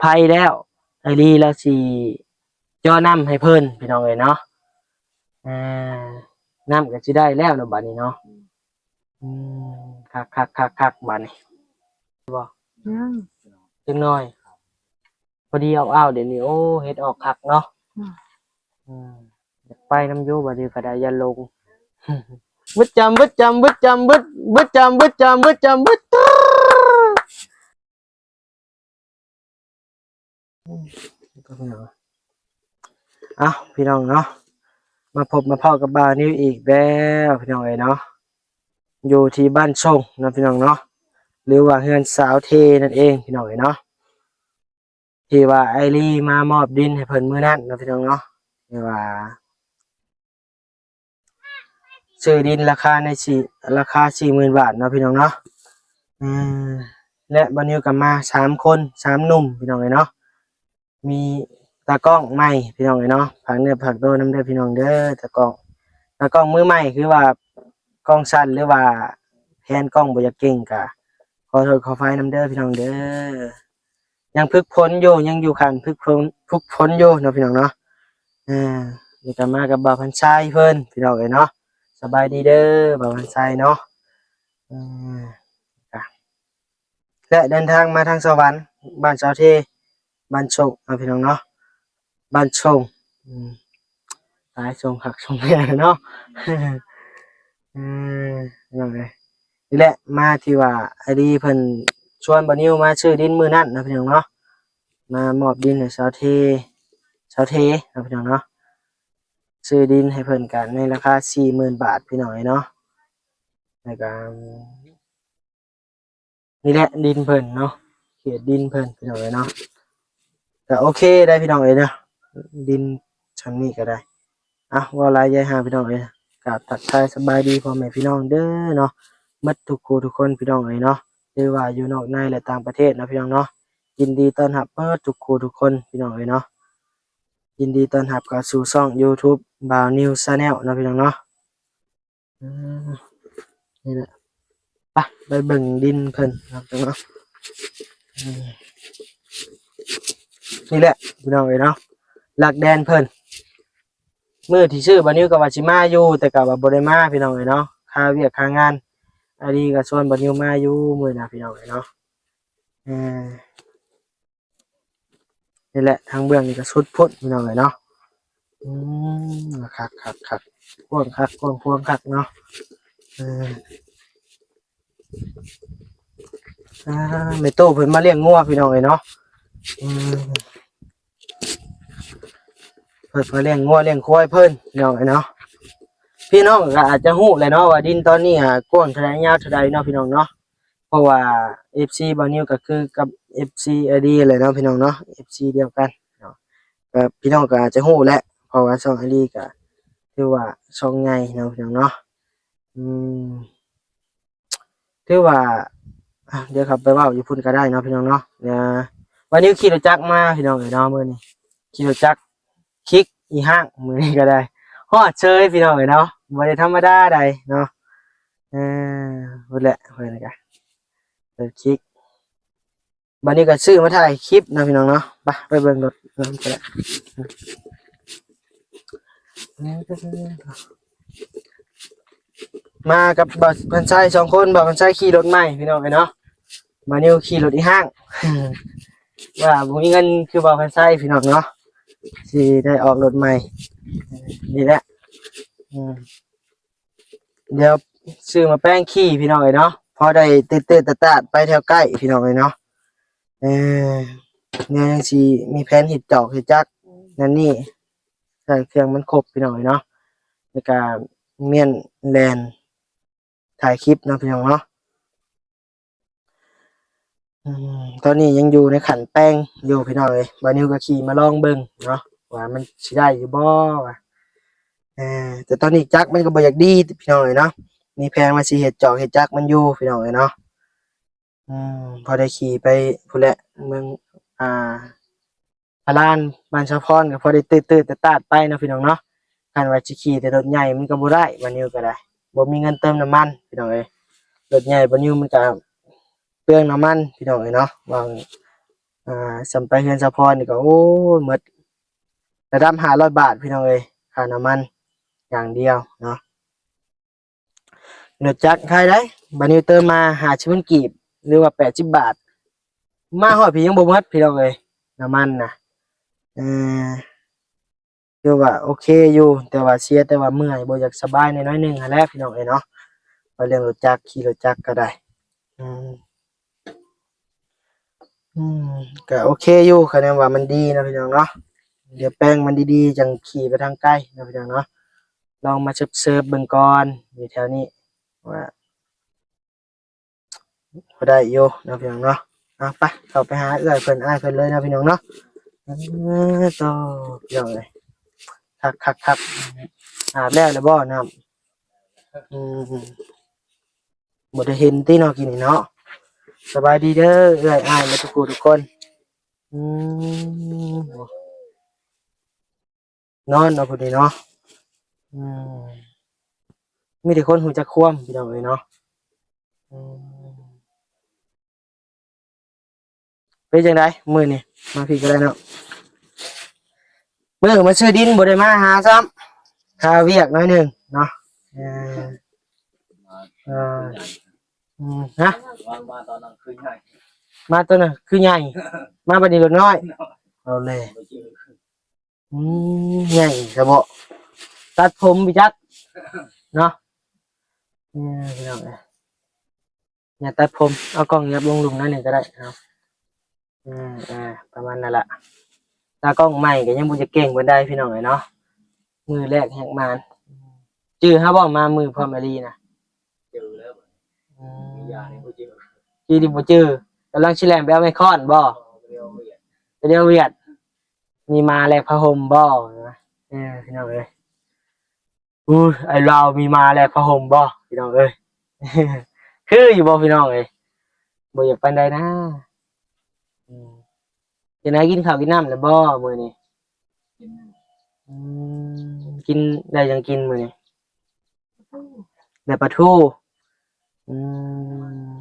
ภัยแล้วไอรีแล้วสิย่อน้ำให้เพิ่นพี่น้องเอ้ยเนาะอ่าน้ำก็สิได้แล้วเนาะบัดนี้เนาะอืคักบัดนี้บ่ยังจังน้อยพอดีเอาเดี๋ยวนี้โอ้เฮ็ดออกคักเนาะอืมอยากไปน้ำอยู่บัดนี้ก็ได้อย่าลงบึดก็พี่น้องอ้าวพี่น้องเนาะมาพบมาพอกับบ่าวนิวอีกแล้วพี่น้องเอ้ยเนาะอยู่ที่บ้านช่งนะพี่น้องเนาะหรือว่าเฮือนสาวเทนั่นเองพี่น้องเอ้ยเนาะที่ว่าไอรีมามอบดินให้เพิ่นมื้อนั้นนะพี่น้องเนาะที่ว่าซื้อดินราคา40,000 บาทเนาะพี่น้องเนาะอืมและบ่าวนิวก็มา3 คน3 หนุ่มพี่น้องเอ้ยเนาะมีตากล้องใหม่พี่น้องเอ้ยเนาะฝากเนื้อฝากตัวนำเด้อพี่น้องเด้อตากล้องมือใหม่คือว่ากล้องสั้นหรือว่าแพนกล้องบ่อยากเก่งก็ขอโทษขออภัยนำเด้อพี่น้องเด้อยังฝึกฝนอยู่ยังอยู่ขั้นฝึกฝนอยู่เนาะพี่น้องเนาะอ่านี่ก็มากับบ่าวพันชายเพิ่นพี่น้องเอ้ยเนาะสบายดีเด้อบ่าวพันชายเนาะอืมจ้ะและเดินทางมาทางสวรรค์บ้านสาวเทบ้านชงเนาะพี่น้องเนาะบ้านชงอืมหลายชงคักชงแม่เนาะอืมพี่น้องเอ้ย นี่แหละมาที่ว่าไอดีเพิ่นชวนบ่าวนิวมาซื้อดินมื้อนั้นนะพี่น้องเนาะมามอบดินให้ชาวเทนะพี่น้องเนาะซื้อดินให้เพิ่นกันในราคา40,000 บาทพี่น้องเนาะแล้วก็นี่แหละดินเพิ่นเนาะเขตดินเพิ่นพี่น้องเนาะก็โอเคได้พี่น้องเนาะดินชั้นนี้ก็ได้อ่ะว่าหลายยายหาพี่น้องกราบทักทายสบายดีพ่อแม่พี่น้องเด้อเนาะหมดทุกคู่ทุกคนพี่น้องเนาะหรือว่าอยู่นอกในและต่างประเทศนะพี่น้องเนาะยินดีต้อนรับเบิดทุกคู่ทุกคนพี่น้องเนาะยินดีต้อนรับเข้าสู่ช่อง YouTube บ่าวนิวชาแนลนะพี่น้องเนาะอืมนี่แหละไปเบิ่งดินเพิ่นครับพี่น้องเนาะอืมนี่แหละพี่น้องเนาะหลักแดนเพิ่นมื้อที่ชื่อบ่าวนิวก็ว่าสิมาอยู่แต่ก็ว่าบ่ได้มาพี่น้องเนาะค่าเวียกค่างานอันนี้ก็ชวนบ่าวนิวมาอยู่มื้อน่ะพี่น้องเนาะอืมนี่แหละทางเบื้องนี่ก็สุดพุ่นพี่น้องเนาะอืคักพวงคักพวงคักเนาะเออแม่โต้เพิ่นมาเลี้ยงงัวพี่น้องเนาะอืมเพิ่นมาเลี้ยงงัวเลี้ยงควายเพิ่นพี่น้องเนาะพี่น้องก็อาจจะฮู้แหละเนาะว่าดินตอนนี้กว้างเท่าใดยาวเท่าใดเนาะพี่น้องเนาะเพราะว่า FC บ่าวนิวก็คือกับ FC อดีเลยเนาะพี่น้องเนาะ FC เดียวกันเนาะก็พี่น้องก็อาจจะฮู้แหละเพราะว่าช่องอดีก็ถือว่าช่องใหญ่เนาะพี่น้องเนาะอืมถือว่าเดี๋ยวครับไปเว้าอยู่พุ่นก็ได้เนาะพี่น้องเนาะวันนี้ขี่รถจักรมาพี่น้องเนาะมื้อนี้ขี่รถจักรคลิกอีห้างมื้อนี้ก็ได้ฮอดเชยพี่น้องเนาะบ่ได้ธรรมดาใดเนาะเออพูดแหละเพิ่นก็เปิดคลิกบัดนี้ก็ซื้อมาถ่ายคลิปนะพี่น้องเนาะไปเบิ่งรถนำก็ได้มากับบ่าวพันชัย2 คนบ่าวพันชัยขี่รถใหม่พี่น้องเนาะมานิวขี่รถอีห้าง ว่าบ่มีเงินคือบ่าวพันชัยพี่น้องเนาะสิได้ออกรถใหม่นี่แหละอืมเดี๋ยวซื้อมาแป้งขี่พี่น้องเนาะพอได้ตื่นๆตาดๆไปแถวใกล้พี่น้องเนาะเออเนี่ยยังสิมีแผนเฮ็ดจอกเฮ็ดจักรนั่นนี่ใส่เครื่องมันครบพี่น้องเนาะแล้วก็เมียนแลนถ่ายคลิปเนาะพี่น้องเนาะตอนนี้ยังอยู่ในขั้นแป้งอยู่พี่น้องบ่าวนิวก็ขี่มาลองเบิ่งเนาะว่ามันสิได้อยู่บ่วะแต่ตอนนี้จักรมันก็บ่อยากดีพี่น้องเนาะมีแผนว่าสิเฮ็ดจอกเฮ็ดจักรมันอยู่พี่น้องเนาะพอได้ขี่ไปพู้นแหละเมืองอ่าพารานบ้านชาวพรก็พอได้ตื้อๆตาดๆไปเนาะพี่น้องเนาะคันว่าสิขี่แต่รถใหญ่มันก็บ่ได้บ่าวนิวก็ได้บ่มีเงินเติมน้ำมันพี่น้องรถใหญ่บ่าวนิวมันก็เปลืองน้ำมันพี่น้องเนาะว่า สำไปเฮือนสะพรนี่ก็โอ้ยหมดระดับ500 บาทพี่น้องเอ้ยค่าน้ำมันอย่างเดียวเนาะรถจักรใครได้บัดนี้เติมมา50,000กีบหรือว่า80 บาทมาฮอดพี่ยังบ่หมดพี่น้องเอ้ยน้ำมันน่ะเออคือว่าโอเคอยู่แต่ว่าเสียแต่ว่าเมื่อยบ่อยากสบายน้อยๆหนึงหั้นแหละพี่น้องเอ้ยเนาะว่าเรื่องรถจักรขี่รถจักรก็ได้อืมอืมก็โอเคอยู่คะแนนว่ามันดีนะพี่น้องเนาะเดี๋ยวแป้งมันดีๆจังขี่ไปทางใกล้นะพี่น้องเนาะลองมาเซิร์ฟๆเบิ่งก่อนอยู่แถวนี้ว่าพอได้อยู่นะพี่น้องเนาะไปเข้าไปหาเอื้อยเพิ่นอ้ายเพิ่นเลยนะพี่น้องเนาะต่อพี่น้องเอ้ยคักๆอาบแล้วบ่น้ำบ่ได้เห็นติเนาะกินนี่เนาะสบายดีเด้อเอื้อยอ้ายและทุกคนอืมนอนเนาะพุ่นนี่เนาะอืมมีแต่คนหูจักคว่ำพี่น้องเอ้ยเนาะอืมเป็นจังไดมื้อนี้มาพี่ก็ได้เนาะมื้อมาซื้อดินบ่ได้มาหาซ้ำค่าเวียกน้อยหนึงเนาะเออเออฮะมาตอนนั้นคือใหญ่มาตัวน่ะคือใหญ่มาบัดนี้รถน้อยเอาเลยใหญ่ซะบ่ตัดผมพี่จักเนาะพี่น้องเอ้ยอย่าตัดผมเอากล้องยับลงหลุมหนั่นนี่ก็ได้เอาประมาณนั้นล่ะตากล้องใหม่ก็ยังบ่จะเก่งปานใดพี่น้องเอ้ยเนาะมือแรกแฮกมานจื้อฮาบ่มามือพร้อมอหลีน่ะเจอแล้วอืมียาในมผู้เจอจื้อดิบ่จื้อกำลังสิแล่นไปเอาไม้ค้อนบ่เรียวเวียดไปเดี๋ยวเวียดมีมาแลกผ้าห่มบ่พี่น้องเอ้ยอุ้ยไอ้ลาวมีมาแลกผ้าห่มบ่พี่น้องเอ้ยคืออยู่บ่พี่น้องเอ้ยบ่อยากปานใดนะอืมจังได๋กินข้าวกินน้ำแล้วบ่มื้อนี้อืกินได้หยังกินมื้อนี้ได้ปลาทูอืม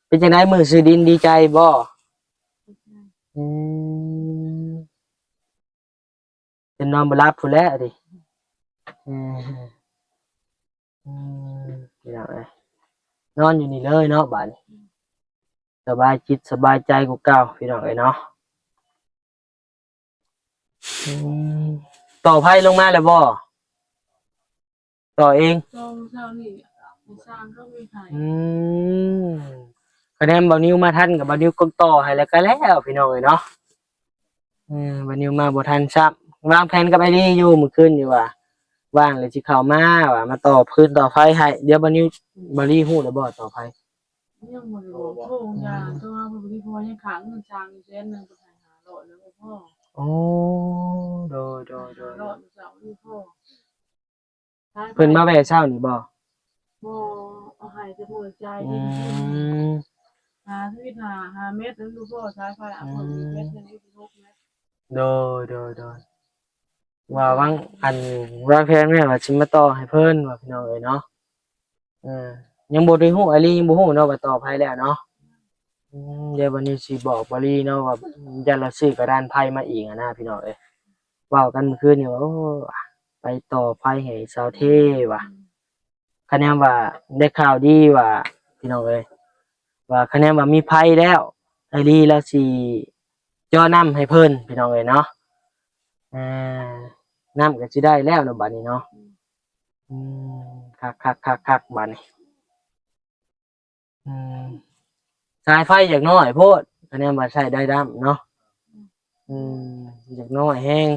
เป็นจังได๋มื้อซื้อดินดีใจบ่อืมจนนอนบ่หลับพู้นแหล้วดิอืมอืมพี่น้องเอ้ยนอนอยู่นี่เลยเนาะบัดนี้สบายจิตสบายใจกว่าเก่าพี่น้องเอ้ยเนาะอืมต่อไผลงมาแล้วบ่ต่อเองตรงเช้านี่สร้างก็มีไข่อืมคะแนนบ่นิวมาทันกับบ่นิวก็ต่อให้แล้วก็แล้วพี่น้องเอ้ยเนาะบ่นิวมาบ่ทันซับวางแผนกับไอ้นี่อยู่มื้อคืนอยู่ว่าว่างเลยสิเข้ามาว่ามาต่อพื้นต่อไฟให้เดี๋ยวบ่นิวบ่รีฮู้แล้วบ่ต่อไฟยังบ่ได้บอกโทษยาตัวบ่ได้พอยังค้างเงินสร้างอยู่แสนนึงก็ให้500แล้วบ่พอโอ้โดย500เจ้าอยู่พอท้ายไปเพิ่นมาแวะเช้านี่บ่บ่เอาให้แต่หัวใจอืดินมหาชีวิตหาเม็ดนั้นอยู่พอท้ายไปเอาเพิ่นอีกเม็ดนึงอีก6เม็ดโดยว่าวังอันวางแผนไว้ว่าสิมาต่อให้เพิ่นว่าพี่น้องเอ้ยเนาะเออยังบ่ได้ฮู้อะลียังบ่ฮู้เนาะว่าต่อไผแล้วเนาะเดี๋ยววันนี้สิบอกบริเนาะว่ายันเราซื้อกระดานไพ่มาอีกอะนะพี่น้องเอ้ยเว้ากันเมื่อคืนนี่ว่าโอ้ไปต่อไพ่ให้สาวเท่ว่ะคะแนนว่าได้ข่าวดีว่าพี่น้องเอ้ยว่าคะแนนว่ามีไพ่แล้วไอ้ลีแล้วสิจ่อนำให้เพิ่นพี่น้องเอ้ยเนาะอ่านำก็สิได้แล้วเนาะบัดนี้เนาะอืมคักบัดนี้อืมสายไฟอย่างน้อยโพดคะแนนว่าใช้ได้ดำเนาะ อืมอยากน้อยแห้ง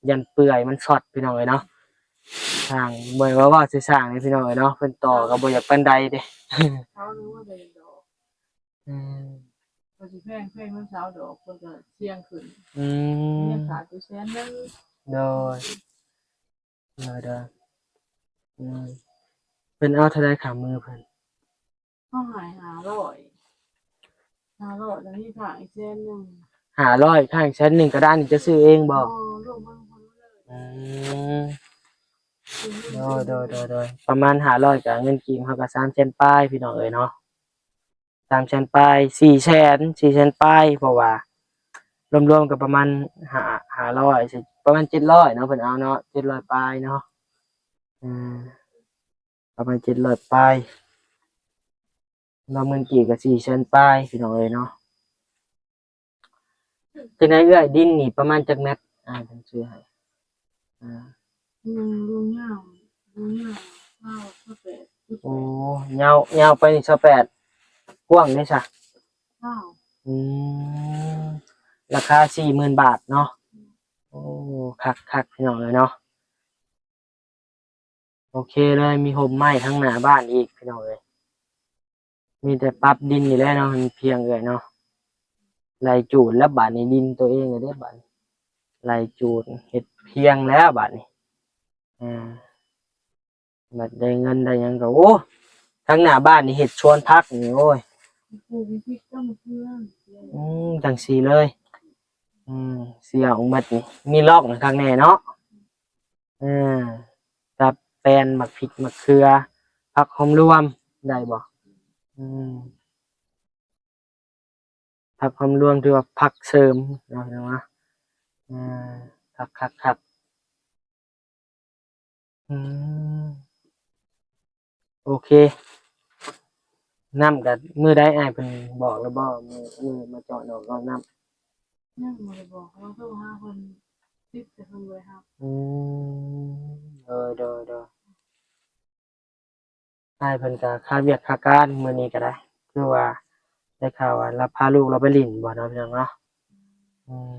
ยันเปื่อยมันช็อตพี่น้องเลยเนาะทางบ่ว่าสิสร้างนี่พี่น้องเลยเนาะเพิ่นต่อก็บ่อยากปานใดเด้ เขารู้ว่าได้ดอก อืมก็สิแพงมันเช้าดอกเพิ่นก็เสี่ยงขึ้นอืยังมขาดอยู่แสนนึงโดยโดยอืมเพิ่นเอาเท่าใดขามือเพิ่นเฮาให้500แล้วมีค่าอีกแสนนึง500ข้างชั้นหนึ่งกระดานนี่จะซื้อเองบ่ลูกมันคนเลยอืมโดยประมาณ500ก็เงินกีบเฮาก็300,000ปลายพี่น้องเอ้ยเนาะ300,000ปลาย400,000ปลายเพราะว่า รวมๆก็ประมาณ500สิประมาณ700เนาะเพิ่นเอาเนาะ700ปลายเนาะอืมประมาณ700ปลายเราเงินกี่ก็400,000ปลายพี่น้องเอ้ยเนาะจังได๋เอ้อยดินนี่ประมาณจักแมตรเพิ่นซื้อให้อ่า ลุงย่าข้าวข้าวเป็ด โอ้ยาวไปนี่28กว้างเด้ซะ ข้าว อืมราคา40,000 บาทเนาะโอ้คักๆพี่น้องเอ้ยเนาะโอเคเลยมีโฮมไม้ทั้งหน้าบ้านอีกพี่น้องเอ้ยมีแต่ปรับดินนี่แหละเนาะมันเพียงเอ้ยเนาะไล่จูดแล้วบาดนี้ดินตัวเองเลยเด้บาดนี้ไล่จูดเฮ็ดเพียงแล้วบาดนี้อ่าบัดได้เงินได้หยังก็โอ้ทั้งหน้าบ้านนี่เฮ็ดสวนผักนี่โอ้ย ปลูกพริกต้มเพื่อน จังสีเลยเสียของบัดนี่มีลอกข้างในเนาะอืมกับแปลนหมักพริกหมักเขือผักหอมรวมได้บ่อืมผักหอมรวมถือว่าผักเสริมเนาะเนาะอืมคักอืมโอเคน้ำกับมือได้อ้ายเพิ่นบอกแล้วบ่มือมาเจาะดอกเอาน้ำ เนี่ยมาบอกว่าโทรหาคนติดแต่คนรวยครับ อืมเด้ออ้ายเพิ่นก็ค่าเวียกค่าการมื้อนี้ก็ได้คือว่าได้ข่าวว่าเราพาลูกเราไปเล่นบ่เนาะพี่น้องเนาะอืม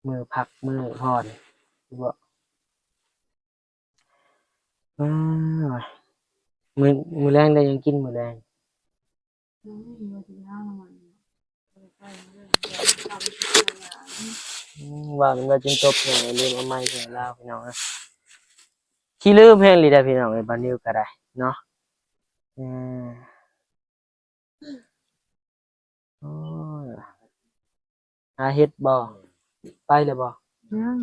มื้อพักมื้อผ่อนบ่อ้าวมื้อแลงได้หยังกินมื้อแลงยังไม่มีวันที่ห้ามันไปเรื่องทำทุกอย่าง ว่ามันว่าจนจบเนี่ยลืมเอาไม้ให้ลาวพี่น้องนะขี้ลืมแฮงอีหลีเด้อพี่น้องเอ้ยบัดนี้ก็ได้เนาะอืมโอ้ยหาเฮ็ดบ่ไปเลยบ่ยัง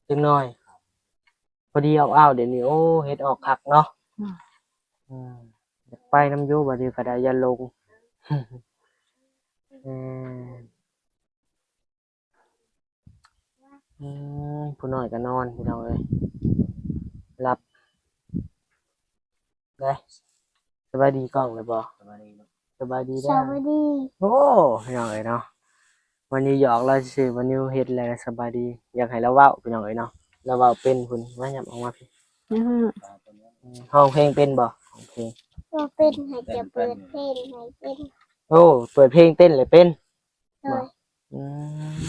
จักหน่อยพอดีเอาๆเดี๋ยวนี้โอ้เฮ็ดออกคักเนาะอืมอยากไปนำอยู่บัดนี้ก็ได้อย่าลง อืมผู้น้อยก็นอนพี่น้องเอ้ยหลับได้สบายดีกล้องเลยบ่ ประมาณนี้เนาะ สบายดี ส เด้อ วัสดี โอ้พี่น้องเอ้ยเนาะวันนี้หยอกเราซื่อๆวันนี้เฮ็ดแล้วสบายดีอยากให้เราเว้าพี่น้องเอ้ยเนาะเราเว้าเป็นพุ่นมาหยับออกมาพี่ ตาตัวเนี้ย ร้องเพลงเป็นบ่ร้องเพลง ว่าเป็นให้จะเปิดเพลงให้เป็น โอ้เปิดเพลงเต้นเลยเป็น โดย อื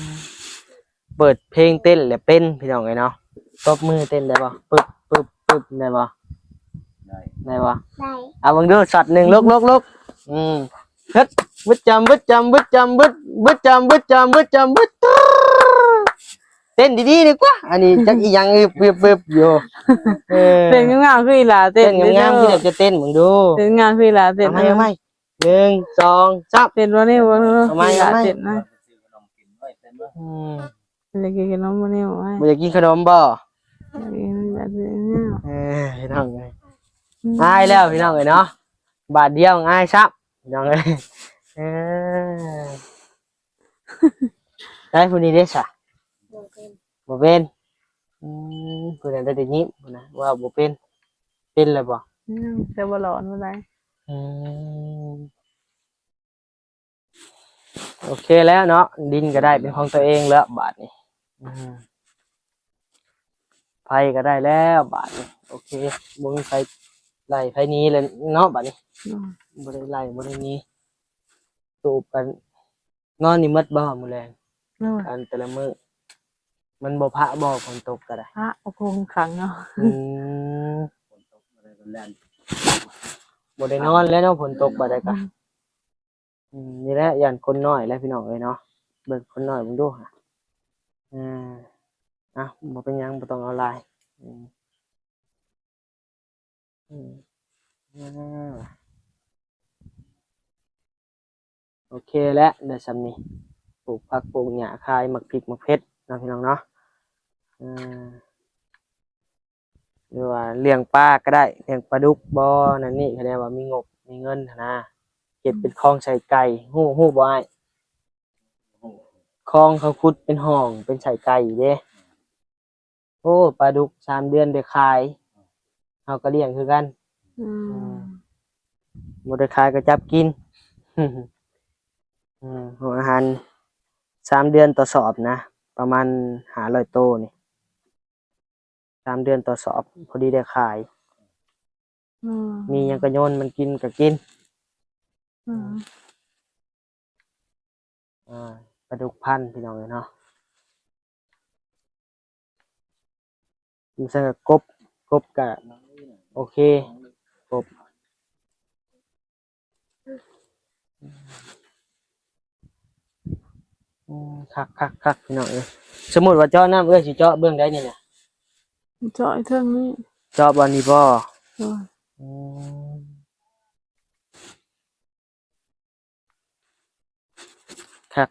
มเปิดเพลงเต้นเลยเป็นพี่น้องเอ้ยเนาะตบมือเต้นได้บ่ปึ๊บได้บ่ ได้ ได้บ่ ได้ เอาบังดูช็อตหนึ่งลุกเฮ็ดบึดจำเต้นดีๆดีกว่าอันนี้จักอีหยังบึบอยู่เออ เต้นงามๆคืออีหลาเต้ เต้ น นงามๆที่เดี๋ยวจะเต้นมึงดู เต้นงามคืออีหลาเต้น เอาไหม1 2 3เต้นวันนี้วัน เอาไหม เต้นนะ ซื้อขนมกินไว้เต็มเลย อืม จะกินนมวันนี้ไว้ บ่อยากกินขนมบ่ อยากกินเนี่ย พี่น้องเอ้ยง่ายแล้วพี่น้องเอ้ยเนาะบาทเดียวง่ายซับพี่น้องเอ้ยเออได้ผู้นี้เด้ซะ โดยเป็น บ่เป็นผู้นั้นได้แต่ยิ้มผู้นะว่าบ่เป็นเลยบ่ จะบอลอนมาได้ อืมโอเคแล้วเนาะดินก็ได้เป็นของตัวเองแล้วบาทนี้ไฟก็ได้แล้วบาทนี้โอเคบ่มีไฟไล่ไฟหนี้เลยเนาะบาทนี้บ่ได้ไล่บ่ได้หนี้ตูบกันนอนนี่หมดบ่มื้อแลงอันแต่ละมื้อมันบ่พระบ่ฝนตกก็ได้ พระโอ้คงขังเนาะ อืม ฝนตกอะไรก็แล่น บ่ได้นอนแล้วเนาะฝนตกบ่ได้ก็นี่แหละย่านคนน้อยแหล้วพี่น้องเอ้ยเนาะเบิ่งคนน้อยเบิ่งดูค่ะบ่เป็นหยังบ่ต้องเอาหลายอืมอ่าโอเคแล้วได้ซำนี้ปลูกผักปลูกหญ้าขายหมักพริกหมักเผ็ดเนาะพี่น้องเนาะอ่าหรือว่าเลี้ยงปลาก็ได้เลี้ยงปลาดุกบ่นั่นนี่คะแนนว่ามีงบมีเงินหั้นนะ เฮ็ดเป็นคลองใส่ไก่ฮู้บ่อ้ายคลองเขาขุดเป็นห้องเป็นใส่ไก่เด้โอ้ปลาดุก3 เดือนได้ขายเฮาก็เลี้ยงคือกัน อืม บ่ได้ขายก็จับกิน หัวอาหาร3 เดือนต่อสอบนะประมาณ500 โตนี่3 เดือนต่อสอบพอดีได้ขาย อืม มีหยังก็โยนมันกินก็กิน อืม ปลาดุกพันธุ์พี่น้องเนาะมันใส่กับกบก็โอเคกบคักพี่น้องสมมุติว่าเจาะน้ำสิเจาะเบื้องใดนี่น่ะ เจาะไอ้เทิงนี้ เจาะบ่นี่บ่ โดย อืมคั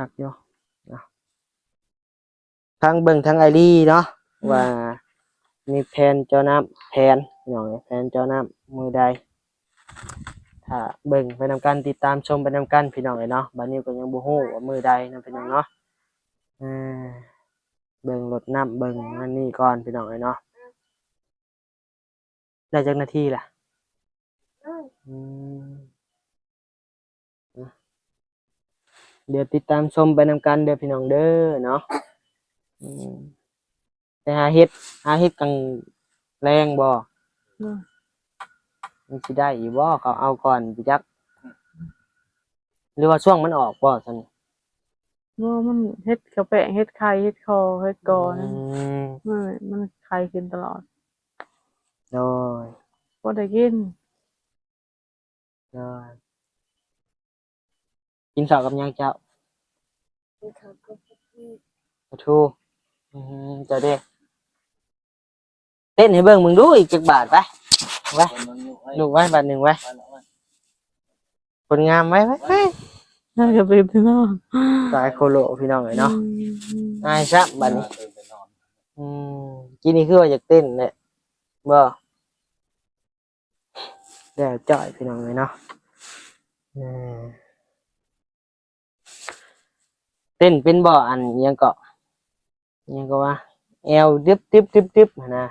กอยู่เนาะทั้งเบิ่งทั้งไอรีเนาะว่ามีแผนเจาะน้ำแผนพี่น้องแผนเจาะน้ำมือใดถ้าเบิ่งไปนำกันติดตามชมไปนำกันพี่น้องเนาะบัดนี้ก็ยังบ่ฮู้ว่ามือใดนะพี่น้องเนาะอ่าเบิ่งรดน้ำเบิ่งอันนี้ก่อนพี่น้องเนาะได้จักนาทีล่ะอืมเดี๋ยวติดตามชมไปนำกันเด้อพี่น้องเด้อเนาะอืมไปหาเฮ็ดกลางแรงบ่ โดย มันสิได้อีบ่เขาเอาก่อนพี่จักหรือว่าช่วงมันออกบ่ซั่น ว่ามันเฮ็ดกระแปะเฮ็ดไข่เฮ็ดคอเฮ็ดกอ อื นี่ ม มันไข่ขึ้นตลอด โดย บ่ได้กิน โดยกินข้าวกับหยังเจ้า เขาก็พูด ปลาทูเจ้าเด้เต้นให้เบิ่งมึงดูอีกจักบาทไปไว้ คนมันอยู่ไอ้ ลูกไว้บาทหนึงไว้ บ้านเราไว้ คนงามไว้ไว้ น่าจะเป็นพี่น้อง สายโคโลพี่น้องเอ้ยเนาะอายซะบัดนี้ ตื่นไปนอน อืมกินนี่คือว่าอยากเต้นแหละบ่เดี๋ยวจ่อยพี่น้องเอ้ยเนาะอืมเต้นเป็นบ่อันอิหยังก็อิหยังก็ว่าแอวดึบหั่นนะ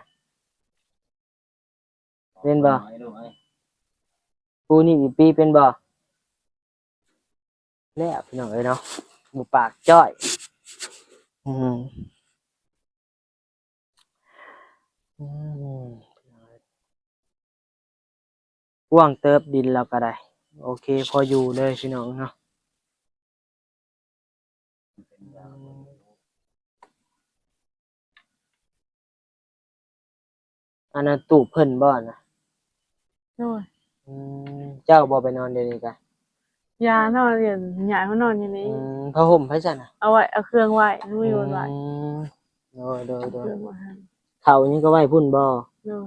เป็นบ่ ไอ้ลูกไอ้ ปูนี่อีปีเป็นบ่แล้วพี่น้องเอ้ยเนาะหมูปากจ้อยอืมอืมกว้างเติบดินแล้วก็ได้โอเคพออยู่เลยพี่น้องเนาะ เป็นยา อันนั้นตู้เพิ่นบ่นะ โดย เจ้าบ่ไปนอนเดี๋ยวนี้กะ ยานอนเรียนยายเขานอนอยู่นี่ ผ้าห่มไผซั่นน่ะ เอาไว้เอาเครื่องไว้ไม่มีวันไว้ โดย เครื่องไว้ให้ เขานี่ก็ไว้พุ่นบ่ โดย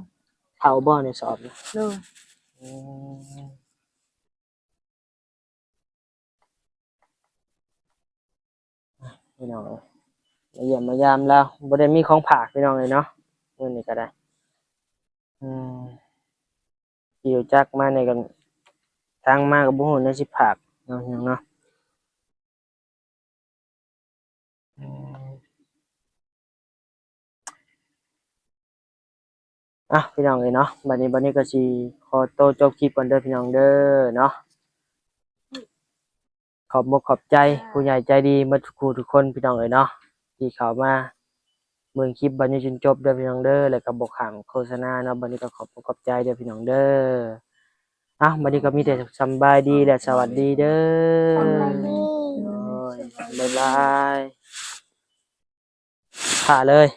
เขาบ่ในสอบนะ โดย อืมพี่น้องเอ้ยมาเยี่ยมมายามแล้วบ่ได้มีของฝากพี่น้องเลยเนาะมื้อนี้ก็ได้อืมขี่รถจักรมานี่ก็ทางมาก็บ่ฮู้แนวสิฝากเนาะหยังเนาะอืมพี่น้องเอ้ยเนาะบัดนี้ก็สิขอตัวจบคลิปก่อนเด้อพี่น้องเด้อเนาะขอบอกขอบใจผู้ใหญ่ใจดีหมดทุกผู้ทุกคนพี่น้องเอ้ยเนาะที่เข้ามาเบิ่งคลิปบัดนี้จนจบเด้อพี่น้องเด้อแล้วก็บ่ข้ามโฆษณาเนาะบัดนี้ก็ขอบอกขอบใจเด้อพี่น้องเด้อบัดนี้ก็มีแต่สำบายดีและสวัสดีเด้อ สวัสดี โอ้ยบ๊ายบายค่ะเลย